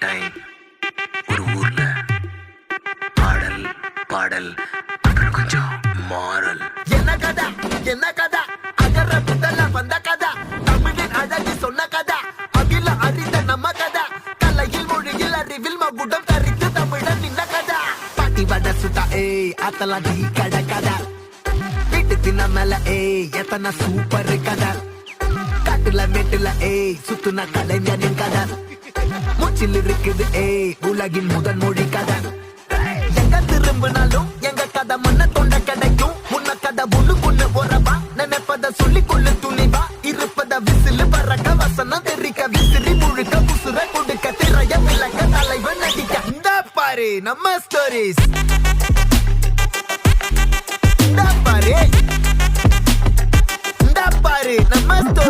Time ஒரு ஊர்ல பாடல் பாடல் அப்புறம் கொஞ்சம் மாறல். என்ன கதை என்ன கதை அகர முதல வந்த கதை தமிழின் அழகு சொன்ன கதை அகில அறிந்த நம்ம கதை கலையில் மொழியில் அறிவில் மகுடம் தரித்து தமிழன் நின்ன கதை பாட்டி வட சுட்டா அத்தலா டீ கடை கதை வீட்டு தின்ன மேல எத்தனை சூப்பர் கதை காட்டுல மேட்டுல சுத்துன கலைஞனின் கதை மூச்சில் இருக்குது உலகின் முதன் மொழி கதை எங்க திரும்பினாலும் எங்க கதை மண்ண தொண்ட கிடைக்கும் முன்ன கதை ஒண்ணு உறவா நினைப்பத சொல்லி கொள்ளு துணிவா இருப்பத விசிலு பறக்க வசனம் தெரிக்க விசிறி முழுக்க புசுர கொடுக்க திரைய விளக்க தலைவன் நடிக்க இந்த பாரு நம்ம ஸ்டோரிஸ் இந்த பாரு நம்ம ஸ்டோரி